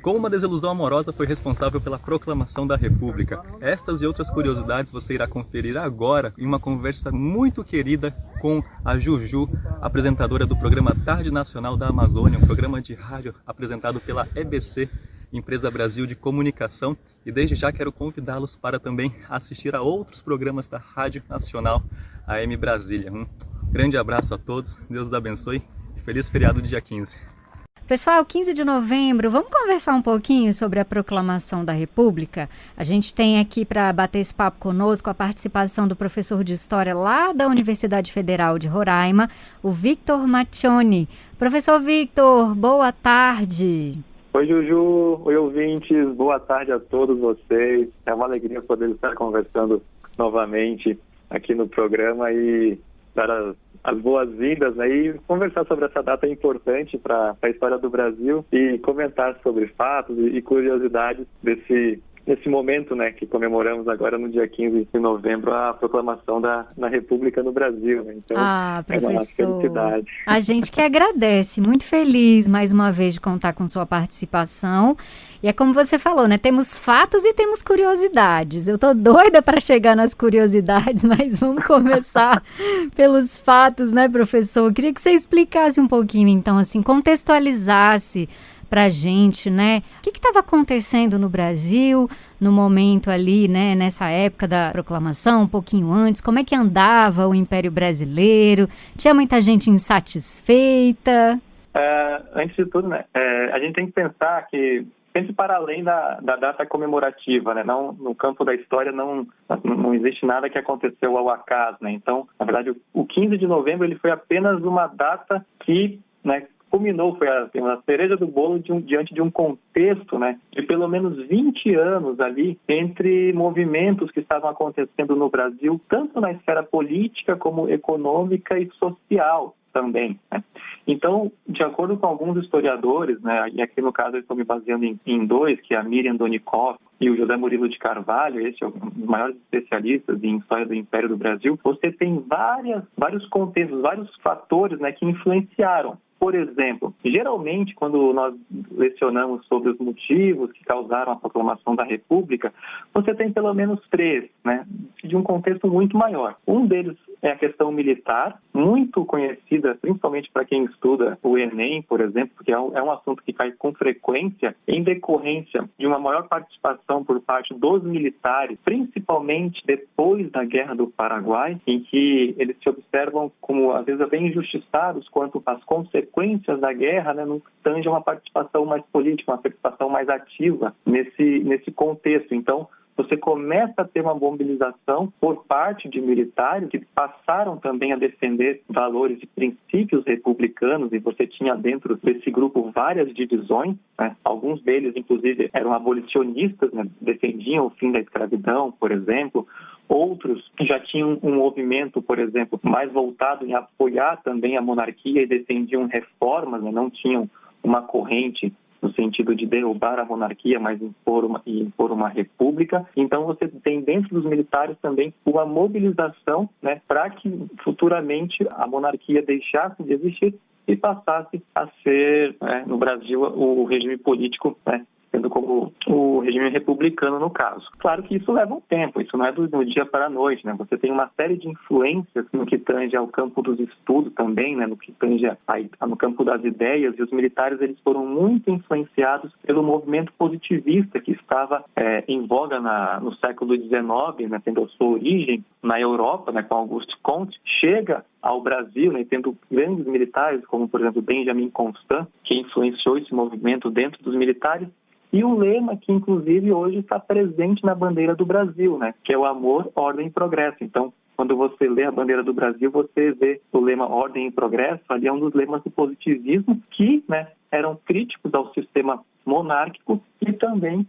Como uma desilusão amorosa foi responsável pela proclamação da República? Estas e outras curiosidades você irá conferir agora em uma conversa muito querida com a Juju, apresentadora do programa Tarde Nacional da Amazônia, um programa de rádio apresentado pela EBC, Empresa Brasil de Comunicação. E desde já quero convidá-los para também assistir a outros programas da Rádio Nacional AM Brasília. Um grande abraço a todos, Deus os abençoe e feliz feriado dia 15. Pessoal, 15 de novembro, vamos conversar um pouquinho sobre a proclamação da República? A gente tem aqui para bater esse papo conosco a participação do professor de História lá da Universidade Federal de Roraima, o Victor Maccioni. Professor Victor, boa tarde. Oi, Juju. Oi, ouvintes. Boa tarde a todos vocês. É uma alegria poder estar conversando novamente aqui no programa e dar as boas-vindas, né, e conversar sobre essa data importante para a história do Brasil e comentar sobre fatos e curiosidades desse momento, né, que comemoramos agora no dia 15 de novembro a proclamação da República no Brasil. Né? Então, professor, é uma felicidade. A gente que agradece, muito feliz mais uma vez de contar com sua participação. E é como você falou, né? Temos fatos e temos curiosidades. Eu tô doida para chegar nas curiosidades, mas vamos começar pelos fatos, né, professor? Eu queria que você explicasse um pouquinho, então, assim, contextualizasse pra gente, né? O que estava acontecendo no Brasil no momento ali, né? Nessa época da proclamação, um pouquinho antes, como é que andava o Império Brasileiro? Tinha muita gente insatisfeita? Antes de tudo, né? A gente tem que pensar que sempre para além da data comemorativa, né? Não, no campo da história não existe nada que aconteceu ao acaso, né? Então, na verdade, o 15 de novembro ele foi apenas uma data que, né, culminou, foi a cereja do bolo diante de um contexto, né, de pelo menos 20 anos ali entre movimentos que estavam acontecendo no Brasil, tanto na esfera política como econômica e social também, né? Então, de acordo com alguns historiadores, né, e aqui no caso eu estou me baseando em dois, que é a Miriam Donikoff e o José Murilo de Carvalho, esse é um dos maiores especialistas em história do Império do Brasil, você tem vários contextos, vários fatores, né, que influenciaram. Por exemplo, geralmente quando nós lecionamos sobre os motivos que causaram a proclamação da República, você tem pelo menos três, né, de um contexto muito maior. Um deles é a questão militar, muito conhecida, principalmente para quem estuda o Enem, por exemplo, porque é um assunto que cai com frequência em decorrência de uma maior participação por parte dos militares, principalmente depois da Guerra do Paraguai, em que eles se observam como, às vezes, bem injustiçados quanto às consequências da guerra, né, no que tange a uma participação mais política, uma participação mais ativa nesse contexto. Então, você começa a ter uma mobilização por parte de militares que passaram também a defender valores e princípios republicanos, e você tinha dentro desse grupo várias divisões, né? Alguns deles, inclusive, eram abolicionistas, né? Defendiam o fim da escravidão, por exemplo. Outros já tinham um movimento, por exemplo, mais voltado em apoiar também a monarquia e defendiam reformas, né? Não tinham uma corrente no sentido de derrubar a monarquia, mas impor uma república. Então você tem dentro dos militares também uma mobilização, né, para que futuramente a monarquia deixasse de existir e passasse a ser, né, no Brasil, o regime político, né, sendo como o regime republicano no caso. Claro que isso leva um tempo, isso não é do dia para a noite, né? Você tem uma série de influências no que tange ao campo dos estudos também, né? No que tange no campo das ideias, e os militares eles foram muito influenciados pelo movimento positivista que estava em voga no século XIX, né? Tendo a sua origem na Europa, né? Com Auguste Comte, chega ao Brasil, né? Tendo grandes militares como, por exemplo, Benjamin Constant, que influenciou esse movimento dentro dos militares. E o lema que, inclusive, hoje está presente na bandeira do Brasil, né? Que é o amor, ordem e progresso. Então, quando você lê a bandeira do Brasil, você vê o lema ordem e progresso, ali é um dos lemas do positivismo que, né, eram críticos ao sistema monárquico e também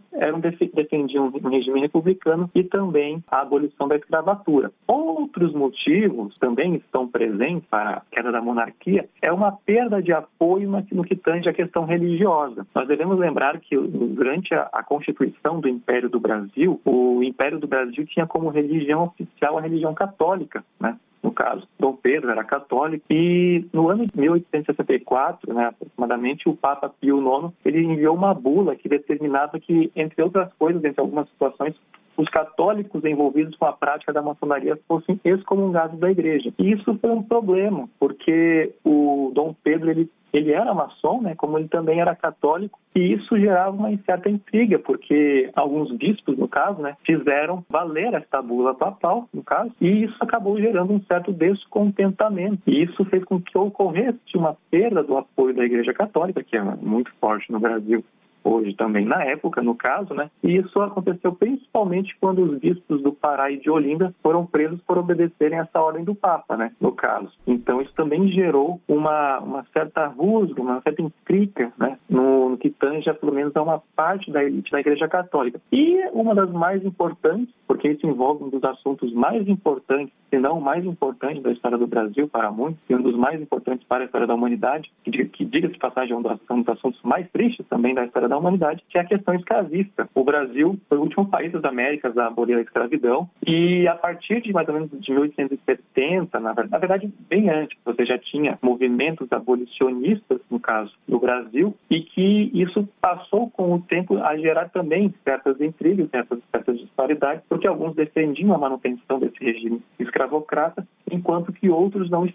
defendiam um regime republicano e também a abolição da escravatura. Outros motivos também estão presentes para a queda da monarquia é uma perda de apoio no que tange a questão religiosa. Nós devemos lembrar que durante a Constituição do Império do Brasil, o Império do Brasil tinha como religião oficial a religião católica, né? no caso. Dom Pedro era católico e no ano de 1864, né, aproximadamente, o Papa Pio IX, ele enviou uma bula que determinava que, entre outras coisas, entre algumas situações, os católicos envolvidos com a prática da maçonaria fossem excomungados da igreja. E isso foi um problema, porque o Dom Pedro, ele era maçom, né, como ele também era católico, e isso gerava uma certa intriga, porque alguns bispos, no caso, né, fizeram valer esta bula papal, no caso, e isso acabou gerando um certo descontentamento. E isso fez com que ocorresse uma perda do apoio da Igreja Católica, que é muito forte no Brasil hoje também, na época, no caso, né? E isso aconteceu principalmente quando os bispos do Pará e de Olinda foram presos por obedecerem essa ordem do Papa, né? No caso. Então, isso também gerou uma certa rusga, uma certa intriga, né? No que tange, pelo menos, a uma parte da elite da Igreja Católica. E uma das mais importantes, porque isso envolve um dos assuntos mais importantes, se não o mais importante da história do Brasil para muitos, e um dos mais importantes para a história da humanidade, que diga-se de passagem, é um dos assuntos mais tristes também da história da humanidade, que é a questão escravista. O Brasil foi o último país das Américas a abolir a escravidão e a partir de mais ou menos de 1870, na verdade bem antes, você já tinha movimentos abolicionistas, no caso, no Brasil, e que isso passou com o tempo a gerar também certas intrigas, certas disparidades, porque alguns defendiam a manutenção desse regime escravocrata, enquanto que outros não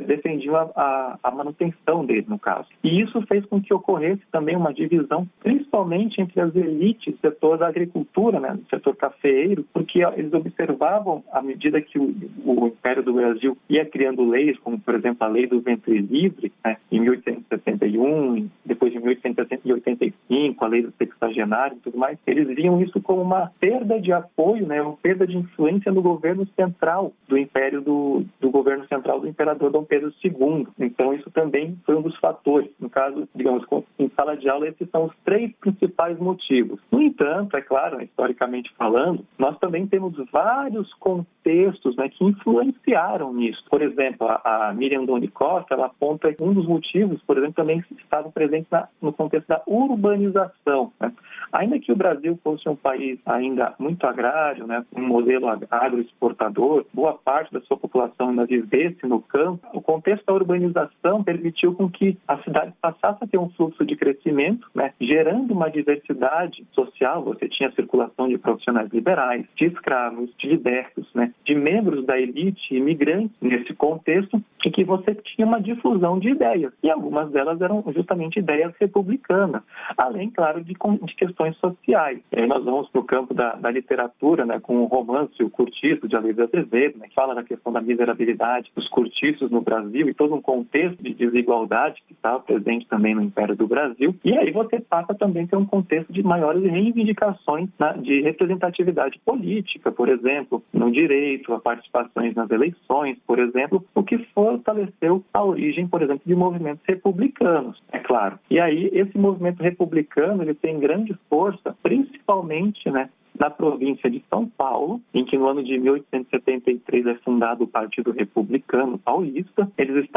defendiam a manutenção dele, no caso. E isso fez com que ocorresse também uma divisão, principalmente entre as elites do setor da agricultura, né, do setor cafeeiro, porque eles observavam, à medida que o Império do Brasil ia criando leis, como, por exemplo, a Lei do Ventre Livre, né, em 1871, depois de 1885, a Lei do Sexagenário e tudo mais, eles viam isso como uma perda de apoio, né, uma perda de influência no governo central do Império, do governo central do Imperador Dom Pedro II. Então, isso também foi um dos fatores. No caso, digamos, em sala de aula, esses são os três principais motivos. No entanto, é claro, historicamente falando, nós também temos vários contextos, né, que influenciaram nisso. Por exemplo, a Miriam Doni Costa, ela aponta que um dos motivos, por exemplo, também estavam presentes no contexto da urbanização, né? Ainda que o Brasil fosse um país ainda muito agrário, né, um modelo agroexportador, boa parte da sua população ainda vivesse no campo, o contexto da urbanização permitiu com que a cidade passasse a ter um fluxo de crescimento, né, gerando uma diversidade social. Você tinha a circulação de profissionais liberais, de escravos, de libertos, né, de membros da elite, imigrantes nesse contexto, em que você tinha uma difusão de ideias. E algumas delas eram justamente ideias republicanas, além, claro, de questões sociais. E aí nós vamos para o campo da literatura, né, com o romance O Cortiço, de Alípio Azevedo, né, que fala da questão da miserabilidade dos cortiços no Brasil e todo um contexto de desigualdade que estava presente também no Império do Brasil. E aí você passa também a ter um contexto de maiores reivindicações, né, de representatividade política, por exemplo, no direito, a participações nas eleições, por exemplo, o que fortaleceu a origem, por exemplo, de movimentos republicanos, é claro. E aí esse movimento republicano, ele tem grande força, principalmente, né, na província de São Paulo, em que no ano de 1873 é fundado o Partido Republicano Paulista. Eles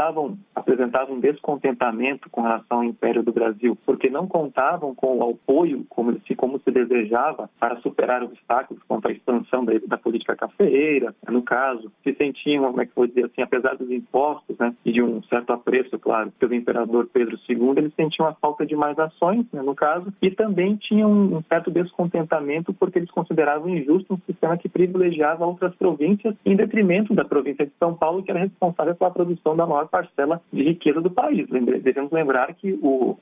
apresentavam descontentamento com relação ao Império do Brasil, porque não contavam com o apoio como se desejava para superar obstáculos quanto à expansão da política cafeeira, no caso. Se sentiam, como é que vou dizer assim, apesar dos impostos, né, e de um certo apreço, claro, pelo Imperador Pedro II, eles sentiam a falta de mais ações, né, no caso, e também tinham um certo descontentamento porque eles consideravam injusto um sistema que privilegiava outras províncias em detrimento da província de São Paulo, que era responsável pela produção da maior parcela de riqueza do país. Devemos lembrar que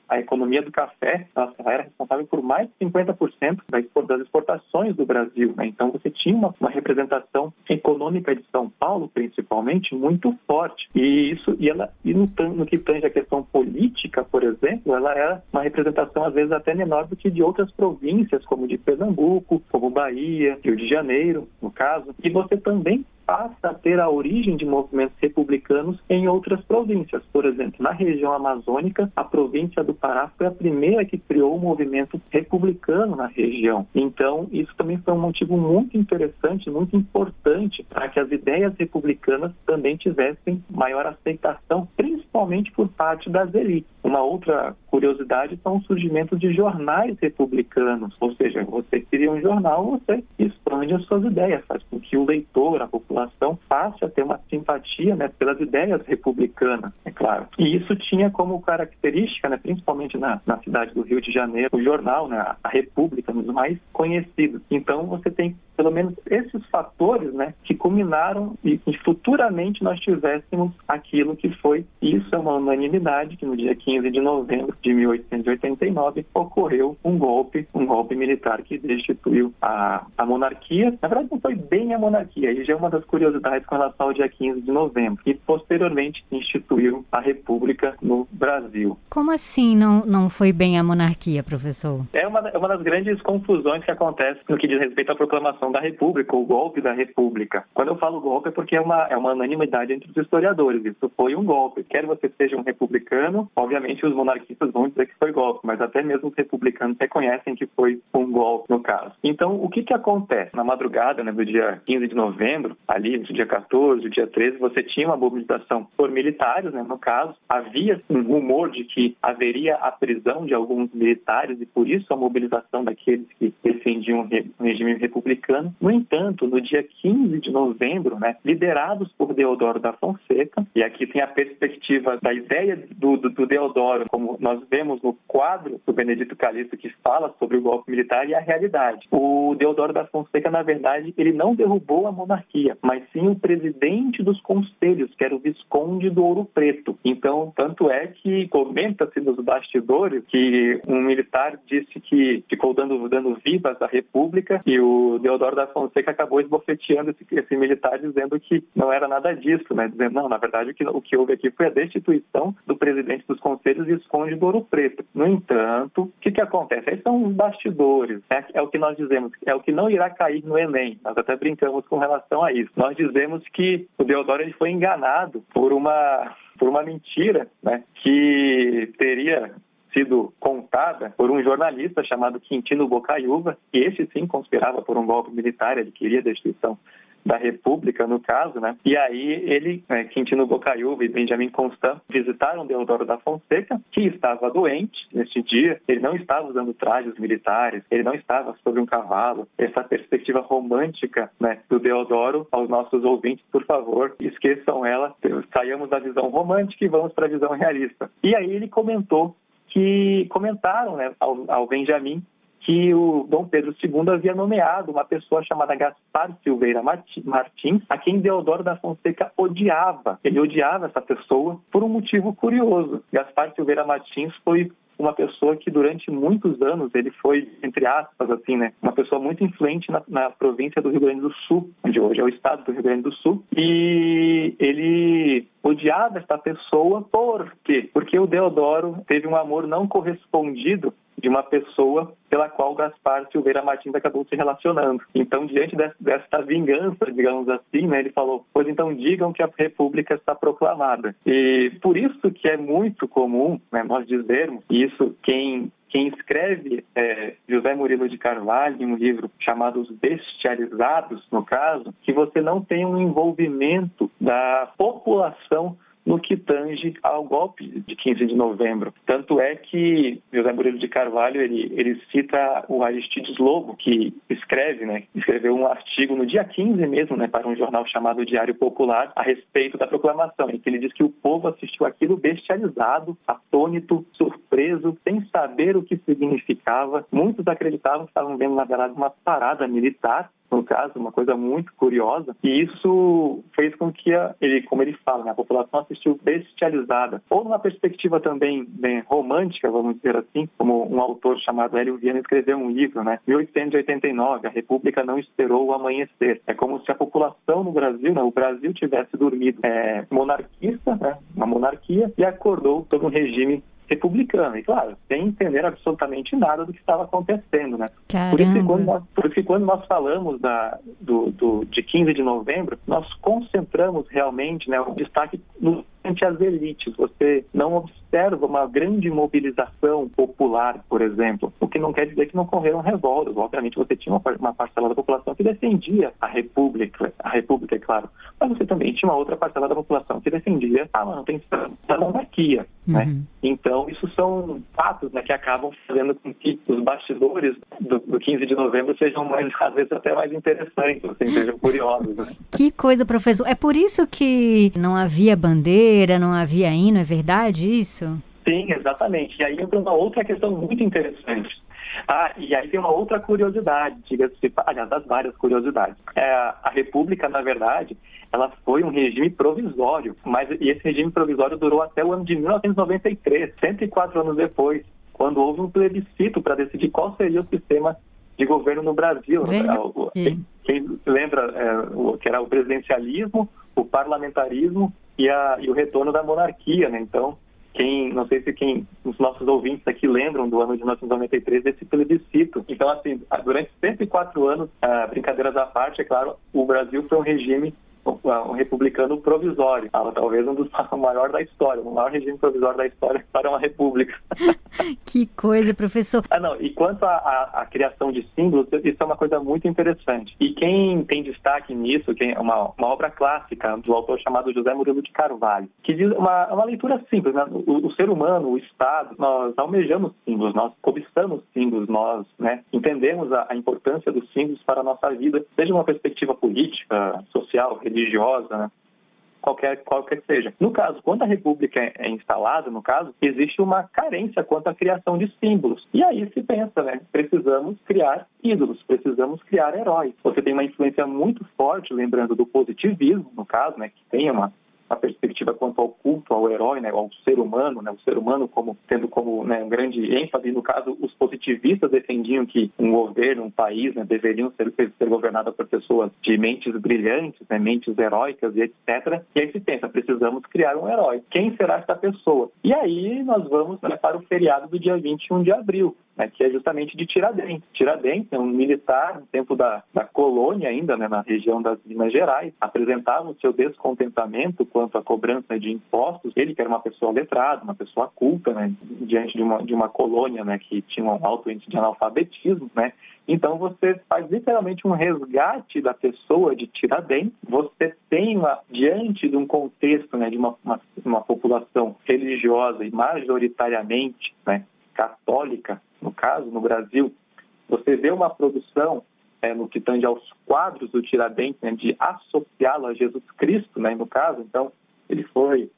a economia do café era responsável por mais de 50% das exportações do Brasil, né? Então você tinha uma representação econômica de São Paulo, principalmente, muito forte. E no que tange a questão política, por exemplo, ela era uma representação às vezes até menor do que de outras províncias, como de Pernambuco, como Bahia, Rio de Janeiro, no caso. E você também passa a ter a origem de movimentos republicanos em outras províncias. Por exemplo, na região amazônica, a província do Pará foi a primeira que criou o movimento republicano na região. Então, isso também foi um motivo muito interessante, muito importante para que as ideias republicanas também tivessem maior aceitação, principalmente por parte das elites. Uma outra curiosidade são o surgimento de jornais republicanos, ou seja, você cria um jornal, você expande as suas ideias, faz com que o leitor, a população população passe a ter uma simpatia, né, pelas ideias republicanas, é claro. E isso tinha como característica, né, principalmente na cidade do Rio de Janeiro, o jornal, né, a República, um dos mais conhecidos. Então você tem pelo menos esses fatores, né, que culminaram e futuramente nós tivéssemos aquilo que foi. Isso é uma unanimidade que no dia 15 de novembro de 1889 ocorreu um golpe militar que destituiu a monarquia. Na verdade não foi bem a monarquia, aí já é uma das curiosidades com relação ao dia 15 de novembro, e posteriormente instituiu a República no Brasil. Como assim não foi bem a monarquia, professor? É uma das grandes confusões que acontece no que diz respeito à proclamação da República, o golpe da República. Quando eu falo golpe é porque é uma unanimidade entre os historiadores. Isso foi um golpe. Quer você seja um republicano, obviamente os monarquistas vão dizer que foi golpe, mas até mesmo os republicanos reconhecem que foi um golpe no caso. Então, o que acontece? Na madrugada, né, do dia 15 de novembro, ali no dia 14, no dia 13, você tinha uma mobilização por militares, né, no caso. Havia um rumor de que haveria a prisão de alguns militares e por isso a mobilização daqueles que defendiam o regime republicano. No entanto, no dia 15 de novembro, né, liderados por Deodoro da Fonseca, e aqui tem a perspectiva da ideia do Deodoro, como nós vemos no quadro do Benedito Calixto, que fala sobre o golpe militar e a realidade. O Deodoro da Fonseca, na verdade, ele não derrubou a monarquia, mas sim o presidente dos conselhos, que era o Visconde do Ouro Preto. Então, tanto é que comenta-se nos bastidores que um militar disse que ficou dando vivas à República e o Deodoro da Fonseca acabou esbofeteando esse militar dizendo que não era nada disso, né? Dizendo, não, na verdade o que houve aqui foi a destituição do presidente dos conselhos Visconde do Ouro Preto. No entanto, o que acontece? Esses são os bastidores, né? É o que nós dizemos, é o que não irá cair no Enem. Nós até brincamos com relação a isso. Nós dizemos que o Deodoro ele foi enganado por uma mentira, né? Que teria sido contada por um jornalista chamado Quintino Bocaiúva, e esse sim conspirava por um golpe militar, ele queria a destituição da República, no caso, né? E aí ele, Quintino Bocaiúva e Benjamin Constant, visitaram Deodoro da Fonseca, que estava doente neste dia, ele não estava usando trajes militares, ele não estava sobre um cavalo. Essa perspectiva romântica, né, do Deodoro, aos nossos ouvintes, por favor, esqueçam ela, saiamos da visão romântica e vamos para a visão realista. E aí ele comentaram, né, ao Benjamin, que o Dom Pedro II havia nomeado uma pessoa chamada Gaspar Silveira Martins, a quem Deodoro da Fonseca odiava. Ele odiava essa pessoa por um motivo curioso. Gaspar Silveira Martins foi uma pessoa que durante muitos anos ele foi, entre aspas, assim, né, uma pessoa muito influente na província do Rio Grande do Sul, onde hoje é o estado do Rio Grande do Sul, e ele odiava essa pessoa. Por quê? Porque o Deodoro teve um amor não correspondido de uma pessoa pela qual Gaspar Silveira Martins acabou se relacionando. Então, diante desta vingança, digamos assim, né, ele falou, pois então digam que a República está proclamada. E por isso que é muito comum, né, nós dizermos, e isso quem escreve José Murilo de Carvalho, em um livro chamado Os Bestializados, no caso, que você não tem um envolvimento da população no que tange ao golpe de 15 de novembro. Tanto é que José Murilo de Carvalho, ele cita o Aristides Lobo, que escreveu um artigo no dia 15 mesmo, né, para um jornal chamado Diário Popular, a respeito da proclamação, em que ele diz que o povo assistiu aquilo bestializado, atônito, surpreso, sem saber o que significava. Muitos acreditavam que estavam vendo, na verdade, uma parada militar, no caso, uma coisa muito curiosa, e isso fez com que, como ele fala, né, a população assistiu bestializada. Ou numa perspectiva também bem romântica, vamos dizer assim, como um autor chamado Hélio Viana escreveu um livro, né, 1889, a República não esperou o amanhecer. É como se a população no Brasil, né, o Brasil tivesse dormido monarquista, né, uma monarquia, e acordou todo um regime republicano, e claro, sem entender absolutamente nada do que estava acontecendo, né? Por isso que quando nós falamos de 15 de novembro, nós concentramos realmente, né, o destaque ante as elites. Você não observa uma grande mobilização popular, por exemplo, o que não quer dizer que não ocorreram revoltas. Obviamente você tinha uma parcela da população que defendia a República, é claro, mas você também tinha uma outra parcela da população que defendia a manutenção da monarquia. né? Então, isso são fatos, né, que acabam fazendo com que os bastidores do 15 de novembro sejam mais, às vezes, até mais interessantes, assim, sejam curiosos, né? Que coisa, professor. É por isso que não havia bandeira, não havia hino, é verdade isso? Sim, exatamente. E aí entra uma outra questão muito interessante. E aí tem uma outra curiosidade, diga-se, aliás, das várias curiosidades. A República, na verdade, ela foi um regime provisório, e esse regime provisório durou até o ano de 1993, 104 anos depois, quando houve um plebiscito para decidir qual seria o sistema de governo no Brasil. Quem lembra que era o presidencialismo, o parlamentarismo e o retorno da monarquia, né? Então, não sei se os nossos ouvintes aqui lembram do ano de 1993 desse plebiscito. Então, assim, durante 104 anos, brincadeiras à parte, é claro, o Brasil foi um regime republicano provisório. Talvez um dos maiores da história, o maior regime provisório da história para uma república. Que coisa, professor. E quanto à criação de símbolos, isso é uma coisa muito interessante. E quem tem destaque nisso, é uma obra clássica do autor chamado José Murilo de Carvalho, que diz uma leitura simples, né? O ser humano, o Estado, nós almejamos símbolos, nós cobiçamos símbolos, nós, né, entendemos a importância dos símbolos para a nossa vida, seja uma perspectiva política, social, religiosa, né? Qualquer que seja. No caso, quando a República é instalada, no caso, existe uma carência quanto à criação de símbolos. E aí se pensa, né? Precisamos criar ídolos, precisamos criar heróis. Você tem uma influência muito forte, lembrando do positivismo, no caso, né? Que tem uma perspectiva quanto ao culto ao herói, né, ao ser humano, né, o ser humano tendo como, né, um grande ênfase. No caso, os positivistas defendiam que um governo, um país, né, deveriam ser governado por pessoas de mentes brilhantes, né, mentes heróicas e etc. E aí se pensa, precisamos criar um herói. Quem será essa pessoa? E aí nós vamos, né, para o feriado do dia 21 de abril, né, que é justamente de Tiradentes. Tiradentes é um militar, no tempo da colônia ainda, né, na região das Minas Gerais, apresentava o seu descontentamento quanto à cobrança de impostos. Ele, que era uma pessoa letrada, uma pessoa culta, né, diante de uma colônia, né, que tinha um alto índice de analfabetismo, né. Então você faz literalmente um resgate da pessoa de Tiradentes. Você tem diante de um contexto, né, de uma população religiosa e majoritariamente, né, católica, no caso, no Brasil, você vê uma produção no que tange aos quadros do Tiradentes, né, de associá-lo a Jesus Cristo, né, no caso. Então, ele foi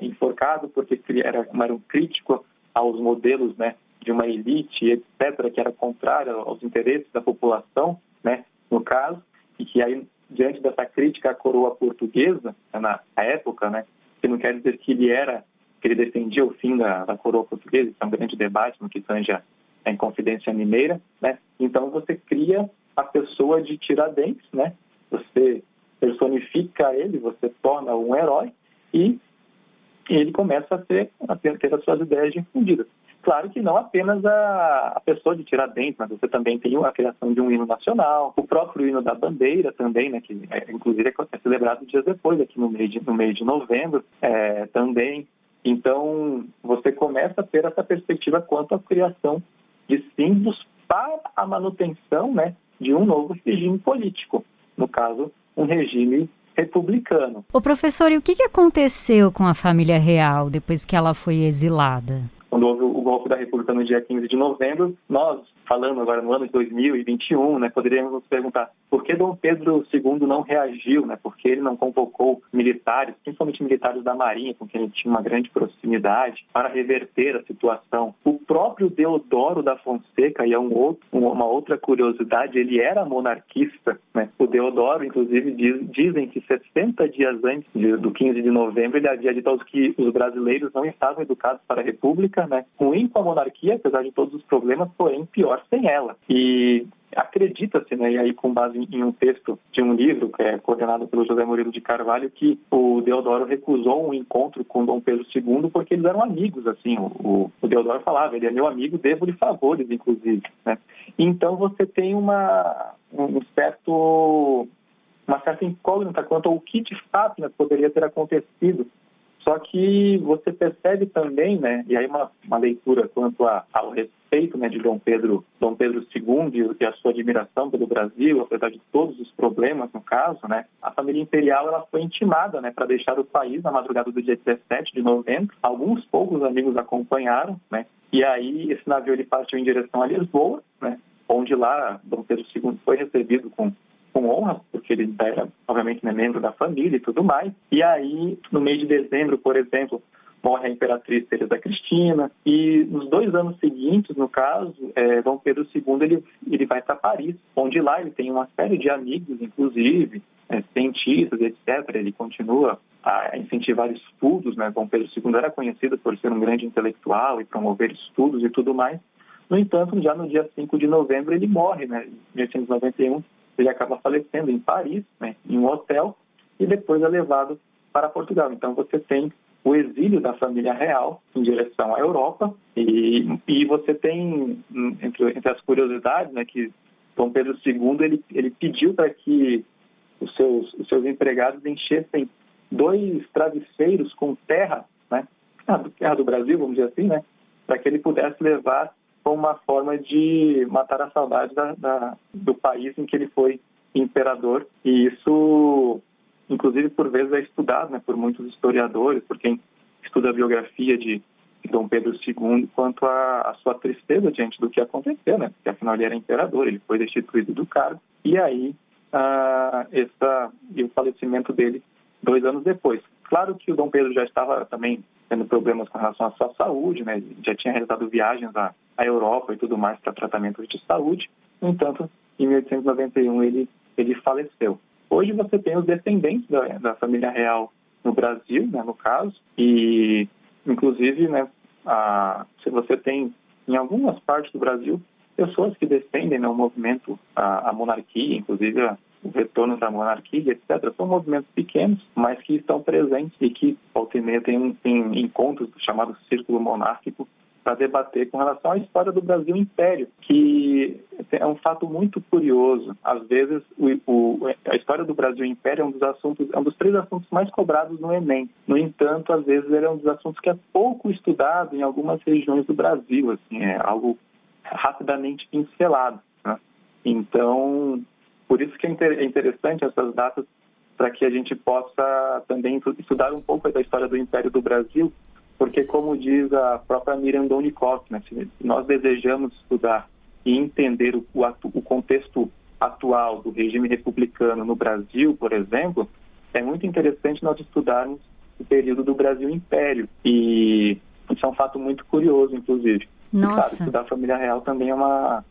enforcado porque era um crítico aos modelos, né, de uma elite, etc., que era contrária aos interesses da população, né, no caso, e que aí, diante dessa crítica à coroa portuguesa, na época, né, que não quer dizer que ele defendia o fim da coroa portuguesa. Isso é um grande debate no que tange a Inconfidência Mineira, né? Então você cria a pessoa de Tiradentes, né? Você personifica ele, você torna um herói e ele começa a ter as suas ideias difundidas. Claro que não apenas a pessoa de Tiradentes, mas você também tem a criação de um hino nacional, o próprio hino da bandeira também, né, que inclusive é celebrado dias depois, aqui no mês de novembro, também. Então, você começa a ter essa perspectiva quanto à criação de símbolos para a manutenção, né, de um novo regime político, no caso, um regime republicano. Ô professor, e o que aconteceu com a família real depois que ela foi exilada? Quando houve o golpe da República no dia 15 de novembro, nós, falando agora no ano de 2021, né, poderíamos nos perguntar por que Dom Pedro II não reagiu, né, por que ele não convocou militares, principalmente militares da Marinha, com quem ele tinha uma grande proximidade, para reverter a situação. O próprio Deodoro da Fonseca, e é uma outra curiosidade, ele era monarquista, né? O Deodoro, inclusive, dizem que 60 dias antes do 15 de novembro, ele havia dito que os brasileiros não estavam educados para a República, né? Ruim com a monarquia, apesar de todos os problemas, porém pior sem ela. E acredita-se, né, e aí com base em um texto de um livro que é coordenado pelo José Murilo de Carvalho, que o Deodoro recusou um encontro com Dom Pedro II porque eles eram amigos, assim, o Deodoro falava, ele é meu amigo, devo-lhe favores, inclusive, né? Então você tem uma certa incógnita quanto ao que de fato, né, poderia ter acontecido. Só que você percebe também, né, e aí uma leitura quanto ao respeito respeito, né, de Dom Pedro II e a sua admiração pelo Brasil, apesar de todos os problemas no caso, né, a família imperial ela foi intimada, né, para deixar o país na madrugada do dia 17 de novembro. Alguns poucos amigos acompanharam, né, e aí esse navio ele partiu em direção a Lisboa, né, onde lá Dom Pedro II foi recebido com honra, porque ele era, obviamente, né, membro da família e tudo mais. E aí, no mês de dezembro, por exemplo, morre a imperatriz Teresa Cristina, e nos 2 anos seguintes, no caso, Dom Pedro II ele vai para Paris, onde lá ele tem uma série de amigos, inclusive, cientistas, etc. Ele continua a incentivar estudos, né? Dom Pedro II era conhecido por ser um grande intelectual e promover estudos e tudo mais. No entanto, já no dia 5 de novembro ele morre, né? Em 1891, ele acaba falecendo em Paris, né? Em um hotel, e depois é levado para Portugal. Então você tem o exílio da família real em direção à Europa, e você tem, entre as curiosidades, né, que Dom Pedro II ele pediu para que os seus empregados enchessem 2 travesseiros com terra, né, terra do Brasil, vamos dizer assim, né, para que ele pudesse levar como uma forma de matar a saudade do país em que ele foi imperador. E isso, inclusive, por vezes é estudado, né, por muitos historiadores, por quem estuda a biografia de Dom Pedro II, quanto à sua tristeza diante do que aconteceu, né, porque afinal ele era imperador, ele foi destituído do cargo, e aí o falecimento dele 2 anos depois. Claro que o Dom Pedro já estava também tendo problemas com relação à sua saúde, né, já tinha realizado viagens à Europa e tudo mais para tratamentos de saúde. No entanto, em 1891 ele faleceu. Hoje você tem os descendentes da família real no Brasil, né, no caso, e inclusive, né, se você tem em algumas partes do Brasil pessoas que defendem, né, o movimento, a monarquia, inclusive o retorno da monarquia, etc. São movimentos pequenos, mas que estão presentes e que, volta e meia, tem encontros chamados Círculo Monárquico para debater com relação à história do Brasil Império, que é um fato muito curioso. Às vezes, a história do Brasil Império é um dos 3 assuntos mais cobrados no Enem. No entanto, às vezes, ele é um dos assuntos que é pouco estudado em algumas regiões do Brasil, assim, é algo rapidamente pincelado, né? Então, por isso que é interessante essas datas, para que a gente possa também estudar um pouco da história do Império do Brasil, porque, como diz a própria Miriam Donikoff, né, se nós desejamos estudar e entender o contexto atual do regime republicano no Brasil, por exemplo, é muito interessante nós estudarmos o período do Brasil Império. E isso é um fato muito curioso, inclusive. Nossa. E, claro, estudar a família real também é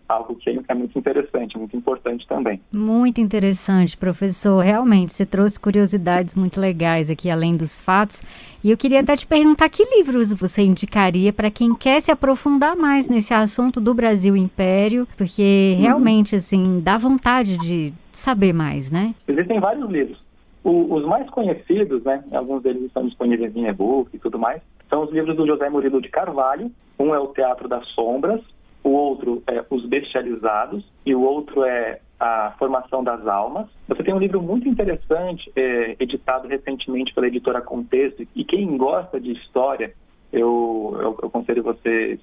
algo que é muito interessante, muito importante também. Muito interessante, professor. Realmente, você trouxe curiosidades muito legais aqui, além dos fatos. E eu queria até te perguntar que livros você indicaria para quem quer se aprofundar mais nesse assunto do Brasil Império, porque realmente, assim, dá vontade de saber mais, né? Existem vários livros. Os mais conhecidos, né, alguns deles estão disponíveis em e-book e tudo mais, são os livros do José Murilo de Carvalho. Um é O Teatro das Sombras, o outro é Os Bestializados e o outro é A Formação das Almas. Você tem um livro muito interessante, editado recentemente pela editora Contexto, e quem gosta de história, eu aconselho você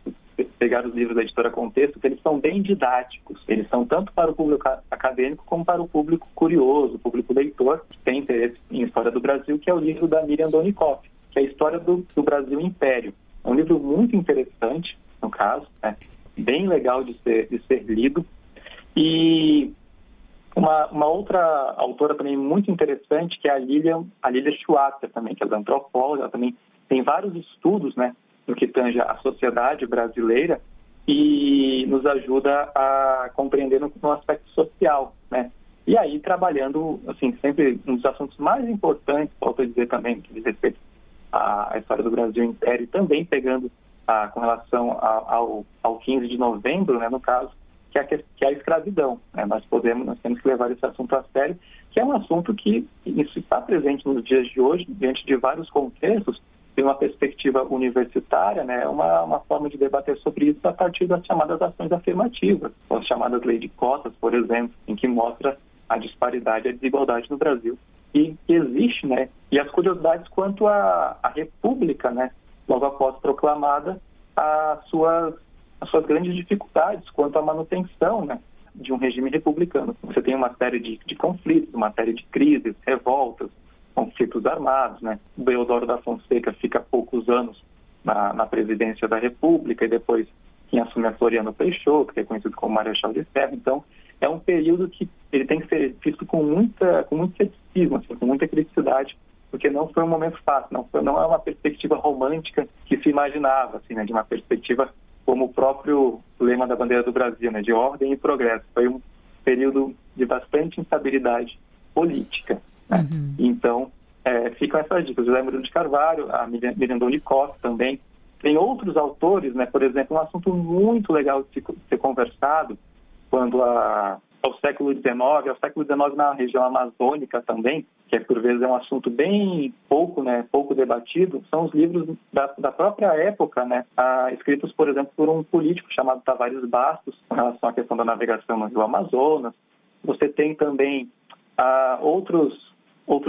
pegar os livros da editora Contexto, que eles são bem didáticos. Eles são tanto para o público acadêmico como para o público curioso, o público leitor, que tem interesse em história do Brasil, que é o livro da Miriam Donikoff, que é a História do Brasil Império. É um livro muito interessante, no caso, né? Bem legal de ser lido. E uma outra autora também muito interessante, que é a Lilia Schwarzer, também, que é antropóloga, ela também tem vários estudos, né, no que tange a sociedade brasileira e nos ajuda a compreender no aspecto social, né? E aí trabalhando, assim, sempre um dos assuntos mais importantes, volto a dizer também, que diz respeito à história do Brasil Império, também pegando com relação ao 15 de novembro, né, no caso, que é a escravidão, né? Nós temos que levar esse assunto a sério, que é um assunto que isso está presente nos dias de hoje, diante de vários contextos, tem uma perspectiva universitária, né? Uma forma de debater sobre isso a partir das chamadas ações afirmativas, as chamadas lei de cotas, por exemplo, em que mostra a disparidade e a desigualdade no Brasil. E existe, né? E as curiosidades quanto à República, né? Logo após proclamada, as suas as suas grandes dificuldades quanto à manutenção, né, de um regime republicano. Você tem uma série de conflitos, uma série de crises, revoltas, conflitos armados, né? O Deodoro da Fonseca fica poucos anos na presidência da República e depois quem assume é Floriano Peixoto, que é conhecido como Marechal de Ferro. Então, é um período que ele tem que ser visto com muito ceticismo, assim, com muita criticidade, porque não foi um momento fácil, não é uma perspectiva romântica que se imaginava, assim, né, de uma perspectiva como o próprio lema da bandeira do Brasil, né, de ordem e progresso. Foi um período de bastante instabilidade política. Né? Então, ficam essas dicas. José Murilo de Carvalho, a Miriam Donikoff também. Tem outros autores, né, por exemplo, um assunto muito legal de ser conversado quando ao século XIX na região amazônica também, que por vezes é um assunto bem pouco debatido, são os livros da própria época, né, escritos, por exemplo, por um político chamado Tavares Bastos, com relação à questão da navegação no Rio Amazonas. Você tem também outros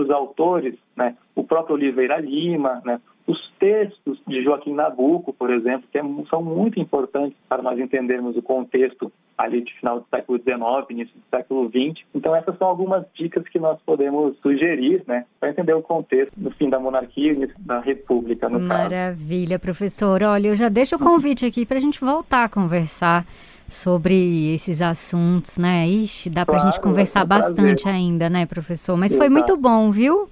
autores, né, o próprio Oliveira Lima, né, os textos de Joaquim Nabuco, por exemplo, que são muito importantes para nós entendermos o contexto ali de final do século XIX, início do século XX. Então, essas são algumas dicas que nós podemos sugerir, né, para entender o contexto do fim da monarquia e início da república, no caso. Maravilha, professor. Olha, eu já deixo o convite aqui para a gente voltar a conversar sobre esses assuntos, né? Ixi, dá pra gente conversar bastante ainda, né, professor? Mas foi muito bom, viu?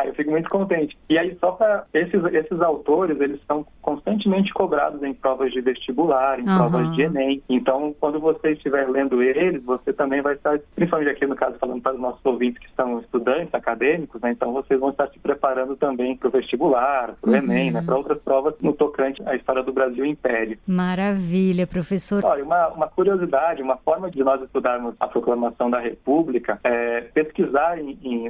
Eu fico muito contente. E aí, só para esses autores, eles são constantemente cobrados em provas de vestibular, em provas de Enem. Então, quando você estiver lendo eles, você também vai estar, principalmente aqui no caso, falando para os nossos ouvintes que são estudantes, acadêmicos, né? Então vocês vão estar se preparando também para o vestibular, para o Enem, né? Para outras provas no tocante à história do Brasil Império. Maravilha, professor. Olha, uma curiosidade, uma forma de nós estudarmos a proclamação da República é pesquisar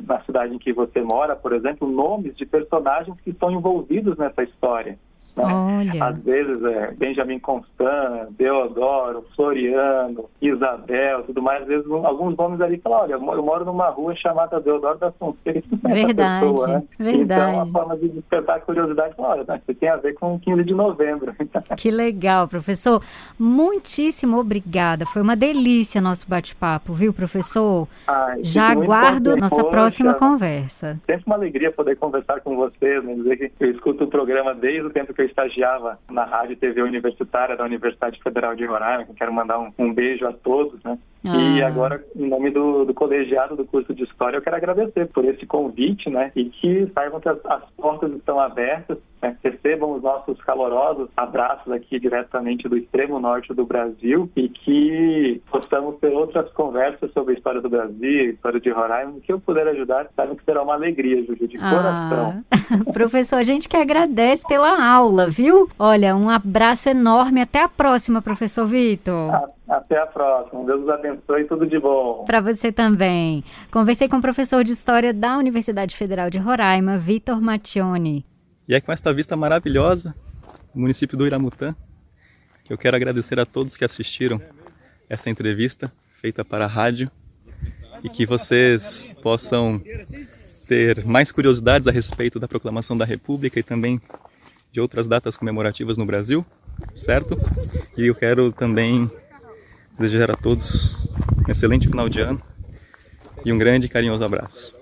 na cidade em que você mora, por exemplo, nomes de personagens que estão envolvidos nessa história. Né? Olha. Às vezes Benjamin Constant, Deodoro, Floriano, Isabel, tudo mais. Às vezes alguns nomes ali falam, olha, eu moro numa rua chamada Deodoro da Fonseca. Verdade, pessoa, né? verdade. Então, a forma de despertar a curiosidade, olha, isso tem a ver com 15 de novembro. Que legal, professor. Muitíssimo obrigada. Foi uma delícia nosso bate-papo, viu, professor? Já aguardo nossa próxima conversa. Sempre uma alegria poder conversar com vocês, né? Dizer que eu escuto o programa desde o tempo que eu estagiava na Rádio e TV Universitária da Universidade Federal de Roraima. Quero mandar um beijo a todos, né? E agora, em nome do colegiado do curso de História, eu quero agradecer por esse convite, né? E que saibam que as portas estão abertas, né? Recebam os nossos calorosos abraços aqui diretamente do extremo norte do Brasil e que possamos ter outras conversas sobre a história do Brasil, a história de Roraima, que eu puder ajudar, saibam que será uma alegria, Juju, de coração. Professor, a gente que agradece pela aula, viu? Olha, um abraço enorme. Até a próxima, professor Vitor. Até a próxima. Deus os abençoe e tudo de bom. Para você também. Conversei com o professor de História da Universidade Federal de Roraima, Vitor Mattioni. E é com esta vista maravilhosa do município do Iramutã que eu quero agradecer a todos que assistiram esta entrevista feita para a rádio e que vocês possam ter mais curiosidades a respeito da proclamação da República e também de outras datas comemorativas no Brasil, certo? E eu quero também desejar a todos um excelente final de ano e um grande e carinhoso abraço.